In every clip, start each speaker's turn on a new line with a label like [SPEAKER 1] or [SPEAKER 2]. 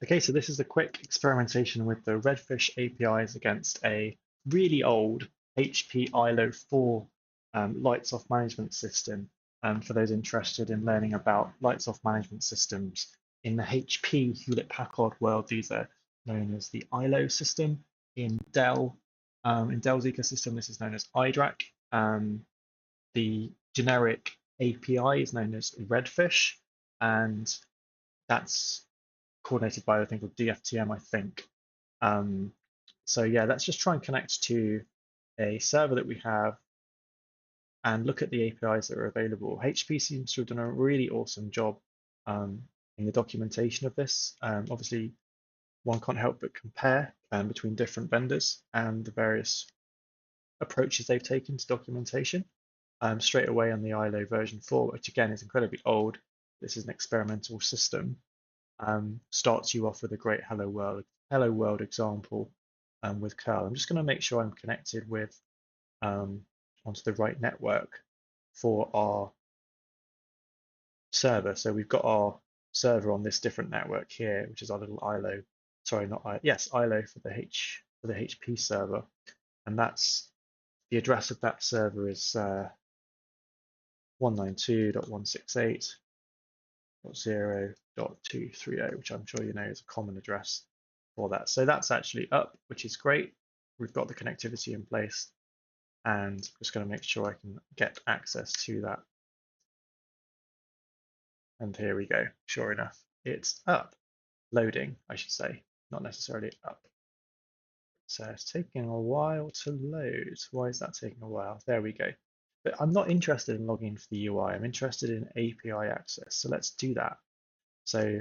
[SPEAKER 1] Okay, so this is a quick experimentation with the Redfish APIs against a really old HP iLO 4 lights off management system. For those interested in learning about lights off management systems in the HP Hewlett Packard world, these are known as the iLO system. In Dell, in Dell's ecosystem, this is known as iDRAC. The generic API is known as Redfish, and that's coordinated by a thing called DFTM, I think. Um, so yeah, let's just try and connect to a server that we have and look at the APIs that are available. HP seems to have done a really awesome job um, in the documentation of this. Obviously, one can't help but compare between different vendors and the various approaches they've taken to documentation. Straight away on the iLO version 4, which again is incredibly old. This is an experimental system. Starts you off with a great hello world example with curl. I'm just going to make sure I'm connected with onto the right network for our server. So we've got our server on this different network here, which is our little iLO. Sorry, not I. Yes, iLO for the HP server, and that's the address of that server is 192.168.0.230, which I'm sure you know is a common address for that. So that's actually up, which is great. We've got the connectivity in place, and I'm just going to make sure I can get access to that. And here we go. Sure enough, it's up. Loading, I should say, not necessarily up. So it's taking a while to load. Why is that taking a while? There we go. But I'm not interested in logging into the UI. I'm interested in API access. So let's do that. So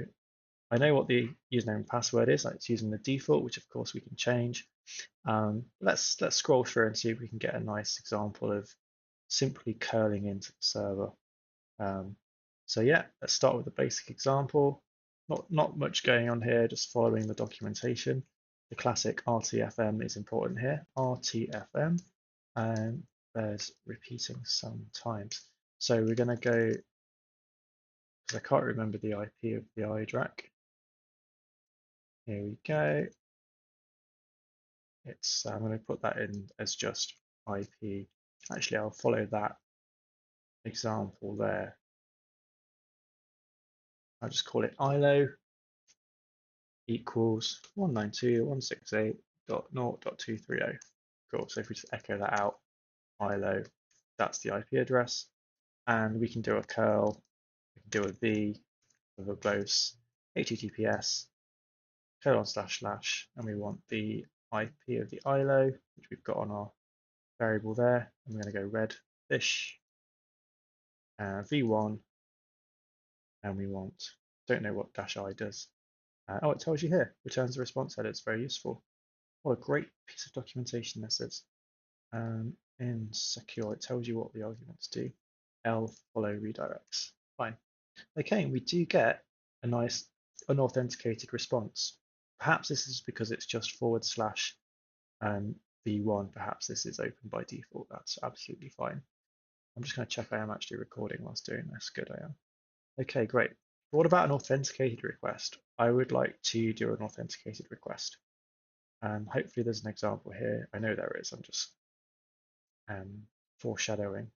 [SPEAKER 1] I know what the username and password is. It's using the default, which of course we can change. Let's scroll through and see if we can get a nice example of simply curling into the server. So yeah, let's start with a basic example. Not much going on here, just following the documentation. The classic RTFM is important here. RTFM, and there's repeating sometimes. So we're going to go, because I can't remember the IP of the iDRAC. Here we go. I'm going to put that in as just IP. Actually, I'll follow that example there. I'll just call it iLO equals 192.168.0.230. Cool. So if we just echo that out, iLO, that's the IP address. And we can do a curl, we can do a v, a verbose, HTTPS, :// and we want the IP of the iLO, which we've got on our variable there. I'm going to go redfish v1, and we want, don't know what -I does. Oh, it tells you here, returns the response header. It's very useful. What a great piece of documentation this is. In secure, it tells you what the arguments do. L follow redirects. Fine. Okay, we do get a nice unauthenticated response. Perhaps this is because it's just /v1. Perhaps this is open by default. That's absolutely fine. I'm just going to check I am actually recording whilst doing this. Good, I am. Okay, great. What about an authenticated request? I would like to do an authenticated request. Hopefully there's an example here. I know there is. I'm just foreshadowing.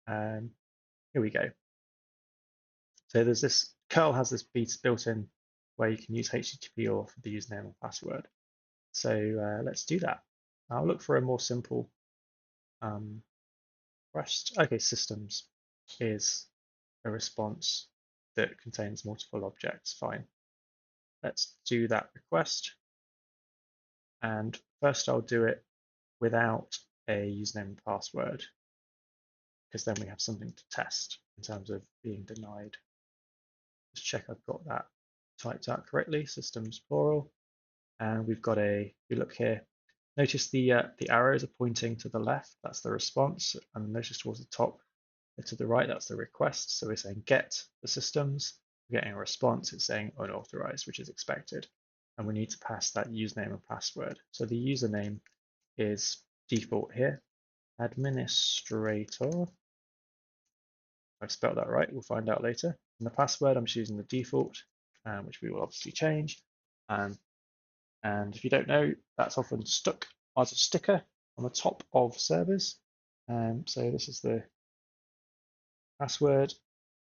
[SPEAKER 1] Here we go. So there's this curl has this built in where you can use HTTP or for the username and password. So let's do that. I'll look for a more simple request. Okay, systems is a response that contains multiple objects. Fine. Let's do that request. And first I'll do it without a username and password, because then we have something to test in terms of being denied. Just check I've got that typed out correctly. Systems plural. And we've got we look here. Notice the arrows are pointing to the left. That's the response. And notice towards the top to the right, that's the request. So we're saying get the systems. We're getting a response. It's saying unauthorized, which is expected. And we need to pass that username and password. So the username is default here. Administrator. I've spelled that right. We'll find out later. And the password, I'm just using the default, which we will obviously change. And if you don't know, that's often stuck as a sticker on the top of servers. So this is the password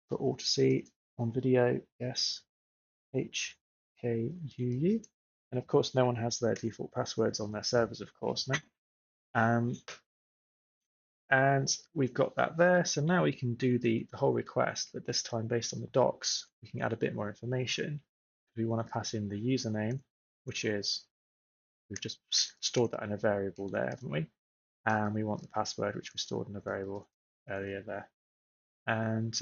[SPEAKER 1] for all to see on video. Yes, HKUU. And of course, no one has their default passwords on their servers, of course, no. Um, and we've got that there. So now we can do the whole request, but this time based on the docs, we can add a bit more information. We want to pass in the username, which is, we've just stored that in a variable there, haven't we? And we want the password, which we stored in a variable earlier there. And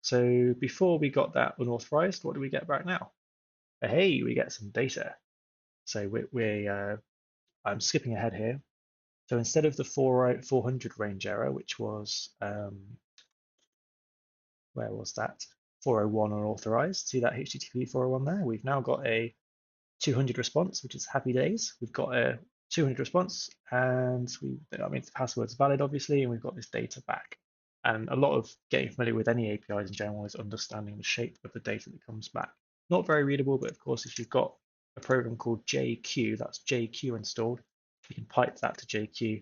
[SPEAKER 1] so before we got that unauthorized, what do we get back now? Hey, we get some data. So I'm skipping ahead here. So instead of the 400 range error, which was, where was that? 401 unauthorized. See that HTTP 401 there? We've now got a 200 response, which is happy days. We've got a 200 response, and I mean, the password's valid, obviously, and we've got this data back. And a lot of getting familiar with any APIs in general is understanding the shape of the data that comes back. Not very readable, but of course, if you've got a program called JQ, that's JQ installed, you can pipe that to JQ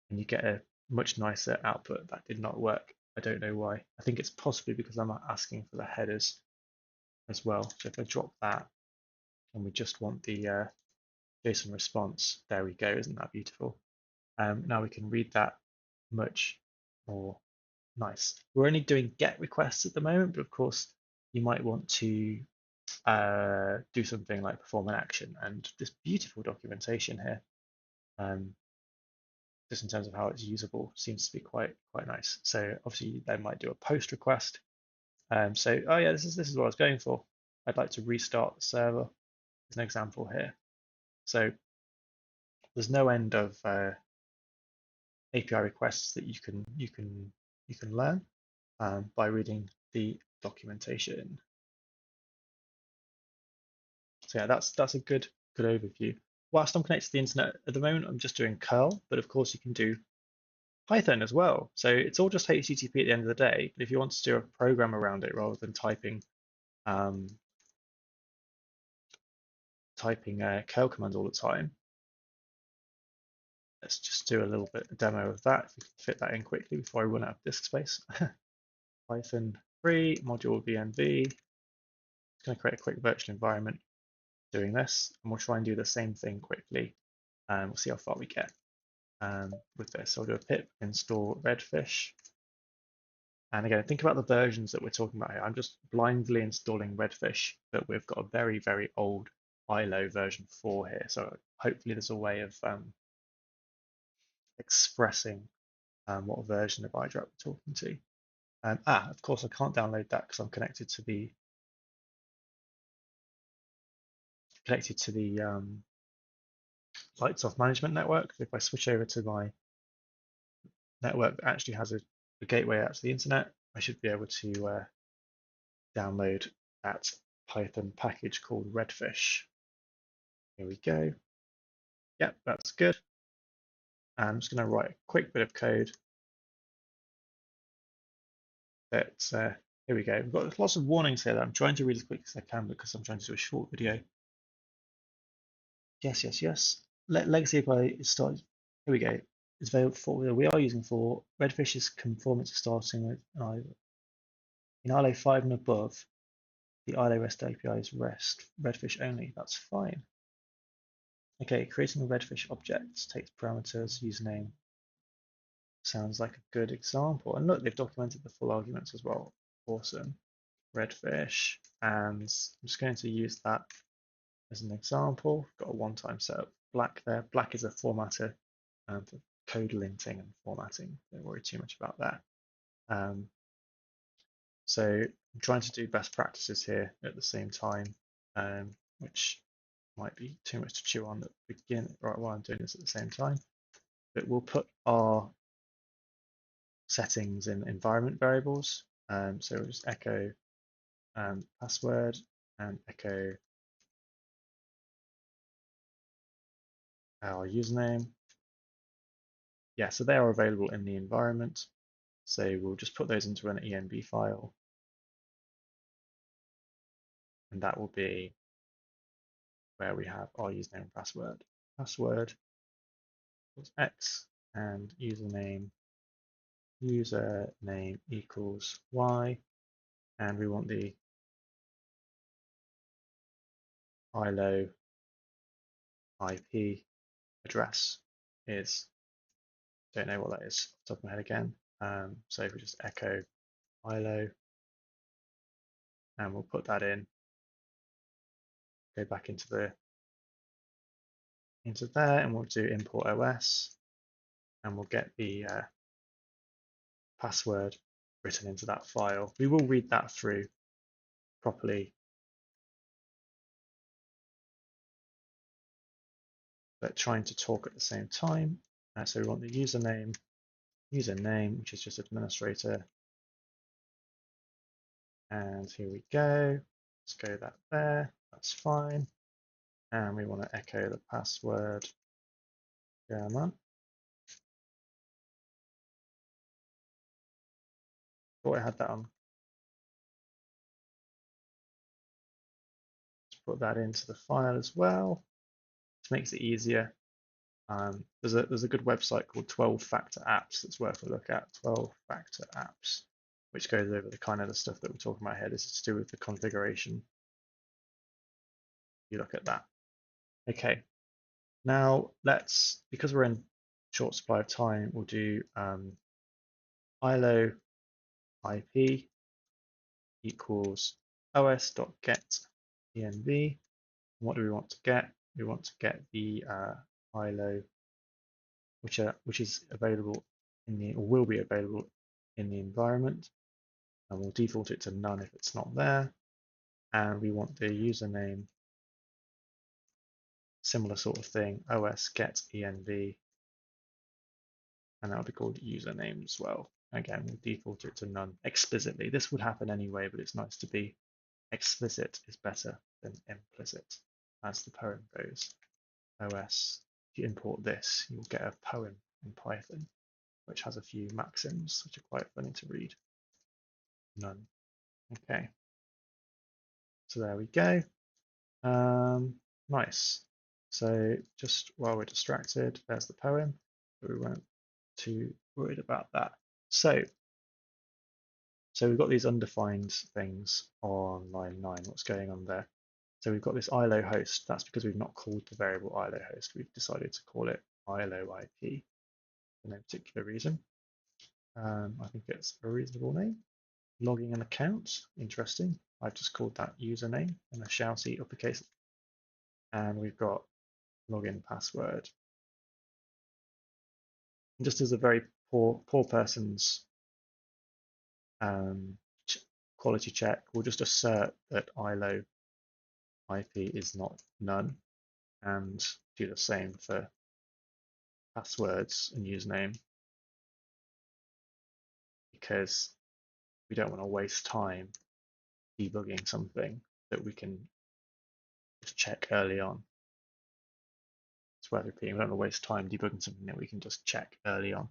[SPEAKER 1] and you get a much nicer output. That did not work. I don't know why. I think it's possibly because I'm asking for the headers as well. So if I drop that and we just want the JSON response, there we go. Isn't that beautiful? Now we can read that much more nice. We're only doing GET requests at the moment, but of course you might want to do something like perform an action, and this beautiful documentation here, just in terms of how it's usable, seems to be quite nice. So obviously they might do a post request. So oh yeah, this is what I was going for. I'd like to restart the server. There's an example here. So there's no end of API requests that you can learn by reading the documentation. So yeah, that's a good overview. Whilst I'm connected to the internet at the moment, I'm just doing curl, but of course you can do Python as well. So it's all just HTTP at the end of the day. But if you want to do a program around it rather than um, typing curl commands all the time, let's just do a little bit of demo of that. If we can fit that in quickly before I run out of disk space. Python 3 module VNV. It's going to create a quick virtual environment doing this, and we'll try and do the same thing quickly. And we'll see how far we get with this. So I'll do a pip install Redfish. And again, think about the versions that we're talking about here. I'm just blindly installing Redfish, but we've got a very old iLO version 4 here. So hopefully there's a way of expressing what version of iDRAP we're talking to. Of course, I can't download that because I'm connected to the lights off management network. If I switch over to my network that actually has a gateway out to the internet, I should be able to download that Python package called Redfish. Here we go. Yep, that's good. I'm just going to write a quick bit of code that, here we go. We've got lots of warnings here that I'm trying to read as quick as I can because I'm trying to do a short video. Yes. Legacy API is started. Here we go. It's available for, we are using for Redfish is conformance starting with in iLO 5 and above. The iLO REST API is Redfish only. That's fine. Okay, creating a Redfish object takes parameters, username. Sounds like a good example. And look, they've documented the full arguments as well. Awesome. Redfish. And I'm just going to use that as an example. Got a one-time setup. Black there. Black is a formatter for code linting and formatting. Don't worry too much about that. So I'm trying to do best practices here at the same time, which might be too much to chew on at the beginning, right, while I'm doing this at the same time. But we'll put our settings in environment variables. So we'll just echo password and echo our username. Yeah, so they are available in the environment. So we'll just put those into an env file. And that will be where we have our username and password. Password equals X and username equals Y, and we want the iLO IP address is, don't know what that is off the top of my head again. So if we just echo iLO and we'll put that in, go back into there, and we'll do import OS, and we'll get the password written into that file. We will read that through properly, but trying to talk at the same time. So we want the username, which is just administrator, and here we go. Let's go that there. That's fine. And we want to echo the password. Come on. Thought I had that on. Let's put that into the file as well. This makes it easier. There's a good website called 12 Factor Apps that's worth a look at. 12 Factor Apps, which goes over the kind of the stuff that we're talking about here. This is to do with the configuration. You look at that. Okay. Now because we're in short supply of time, we'll do iLO IP equals os.get.env. What do we want to get? We want to get the iLO, which is available or will be available in the environment, and we'll default it to none if it's not there. And we want the username, similar sort of thing, os get env, and that'll be called username as well. Again, we'll default it to none explicitly. This would happen anyway, but it's nice to be explicit is better than implicit, as the poem goes. OS, if you import this, you'll get a poem in Python, which has a few maxims, which are quite funny to read. None. Okay. So there we go. Nice. So just while we're distracted, there's the poem, but we weren't too worried about that. So we've got these undefined things on line 9. What's going on there? So we've got this iLO host. That's because we've not called the variable iLO host. We've decided to call it iLO IP for no particular reason. I think it's a reasonable name. Logging an account, interesting. I've just called that username in a shouty uppercase. And we've got login password. And just as a very poor person's quality check, we'll just assert that iLO IP is not none, and do the same for passwords and username, because we don't want to waste time debugging something that we can just check early on. It's worth repeating, we don't want to waste time debugging something that we can just check early on.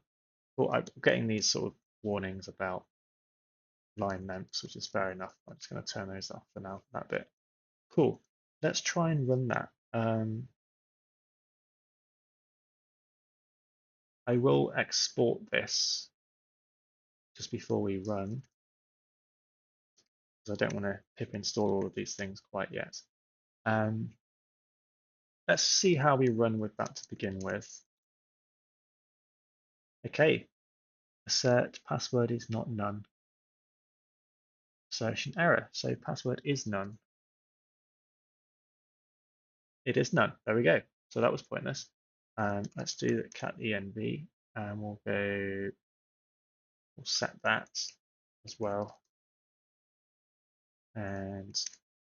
[SPEAKER 1] Well, I'm getting these sort of warnings about line lengths, which is fair enough. I'm just going to turn those off for now, that bit. Cool. Let's try and run that. I will export this just before we run, because I don't want to pip install all of these things quite yet. Let's see how we run with that to begin with. Okay, assert password is not none. Assertion error, so password is none. It is none, there we go. So that was pointless. Let's do the cat env, and we'll set that as well. And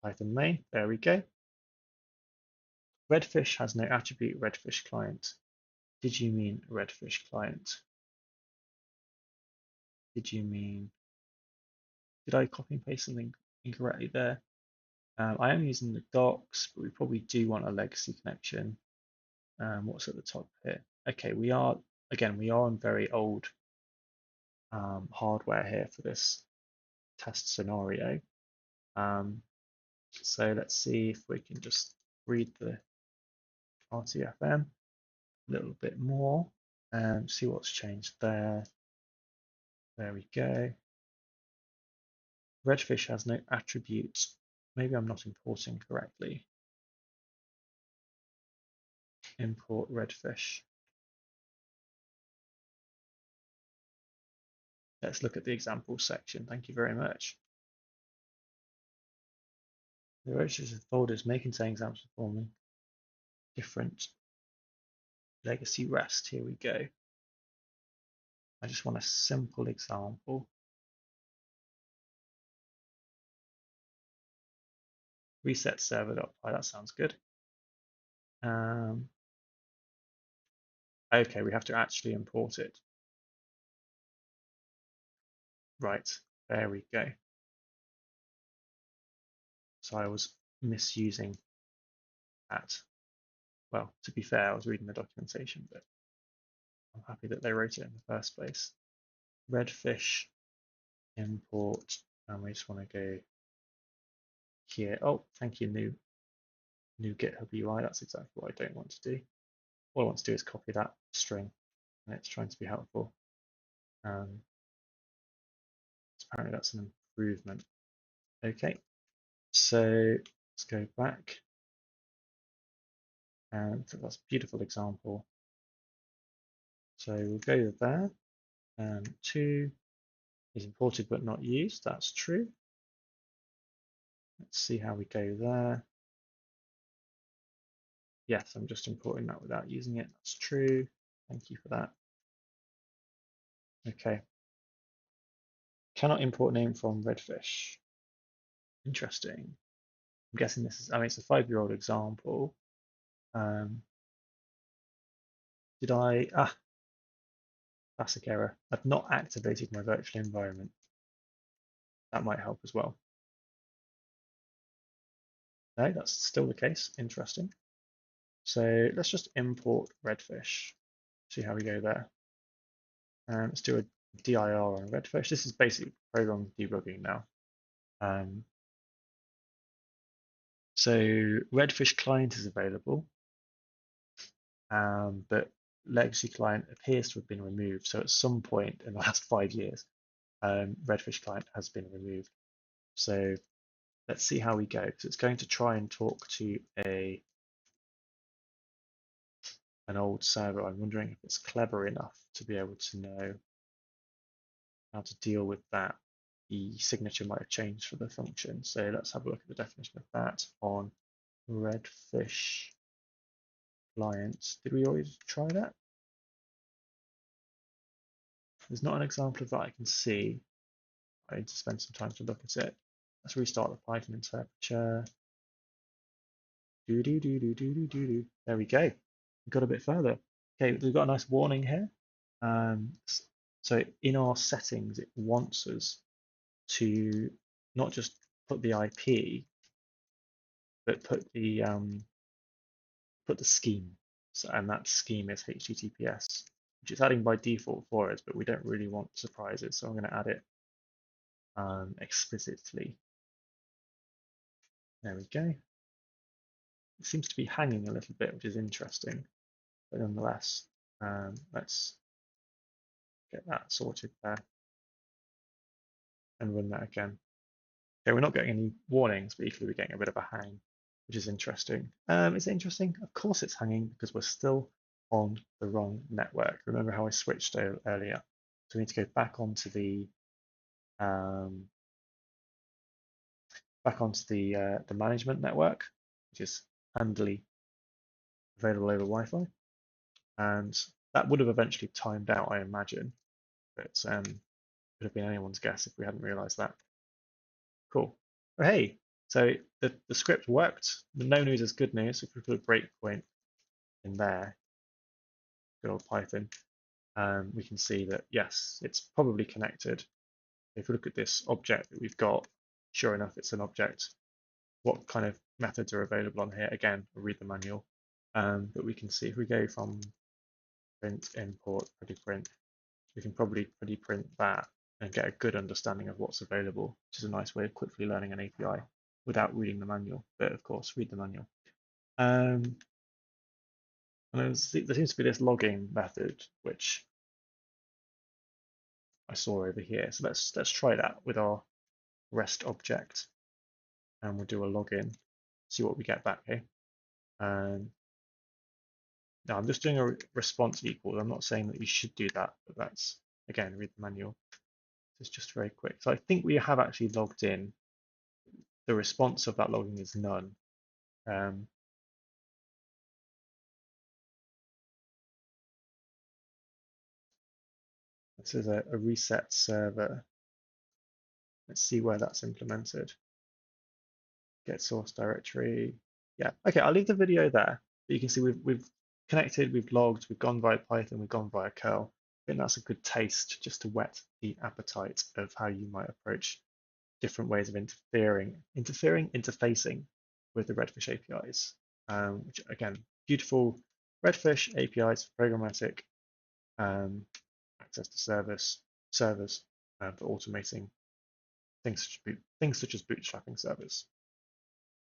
[SPEAKER 1] Python main, there we go. Redfish has no attribute redfish client. Did you mean redfish client? Did I copy and paste something incorrectly there? I am using the docs, but we probably do want a legacy connection. What's at the top here? Okay, we are on very old hardware here for this test scenario. So let's see if we can just read the RTFM a little bit more and see what's changed there. There we go. Redfish has no attributes. Maybe I'm not importing correctly. Import Redfish. Let's look at the example section. Thank you very much. The registers of folders may contain examples performing different legacy REST. Here we go. I just want a simple example. Reset server.py, that sounds good. Okay, we have to actually import it. Right, there we go. So I was misusing that. Well, to be fair, I was reading the documentation, but I'm happy that they wrote it in the first place. Redfish import, and we just want to go here. Oh, thank you, new GitHub UI. That's exactly what I don't want to do. All I want to do is copy that string, and it's trying to be helpful. Apparently that's an improvement. Okay, so let's go back. And that's a beautiful example. So we'll go there. 2 is imported but not used. That's true. Let's see how we go there. Yes, I'm just importing that without using it. That's true. Thank you for that. Okay. Cannot import name from Redfish. Interesting. I'm guessing this is, I mean, it's a 5-year-old example. Did I, classic error. I've not activated my virtual environment. That might help as well. No, that's still the case. Interesting. So let's just import Redfish. See how we go there. And let's do a dir on Redfish. This is basically program debugging now. So Redfish client is available, but legacy client appears to have been removed. So at some point in the last 5 years, Redfish client has been removed. So let's see how we go, because it's going to try and talk to an old server. I'm wondering if it's clever enough to be able to know how to deal with that. The signature might have changed for the function. So let's have a look at the definition of that on Redfish client. Did we always try that? There's not an example of that I can see. I need to spend some time to look at it. Let's restart the Python interpreter. There we go. We got a bit further. Okay, we've got a nice warning here. So in our settings, it wants us to not just put the IP, but put the scheme. So, and that scheme is HTTPS, which is adding by default for us, but we don't really want surprises, so I'm going to add it explicitly. There we go. It seems to be hanging a little bit, which is interesting, but nonetheless, let's get that sorted there and run that again. Okay, we're not getting any warnings, but equally we're getting a bit of a hang, which is interesting. Is it interesting? Of course it's hanging because we're still on the wrong network. Remember how I switched earlier? So we need to go back onto the management network, which is handily available over Wi-Fi, and that would have eventually timed out, I imagine, but could have been anyone's guess if we hadn't realized that. Cool. Oh, hey, so the script worked. The no news is good news. If we put a breakpoint in there, good old Python, we can see that, yes, it's probably connected. If we look at this object that we've got, sure enough, it's an object. What kind of methods are available on here? Again, we'll read the manual. But we can see if we go from print, import, pretty print, we can probably pretty print that and get a good understanding of what's available, which is a nice way of quickly learning an API without reading the manual. But of course, read the manual. And there seems to be this logging method which I saw over here. So let's try that with our REST object, and we'll do a login, see what we get back here. And now I'm just doing a response equals. I'm not saying that you should do that, but that's, again, read the manual. It's just very quick. So I think we have actually logged in. The response of that logging is none. This is a reset server. Let's see where that's implemented. Get source directory. Yeah, okay, I'll leave the video there. But you can see we've connected, we've logged, we've gone via Python, we've gone via curl. I think that's a good taste just to whet the appetite of how you might approach different ways of interfacing with the Redfish APIs. Which again, beautiful Redfish APIs for programmatic access to servers for automating things such as bootstrapping servers.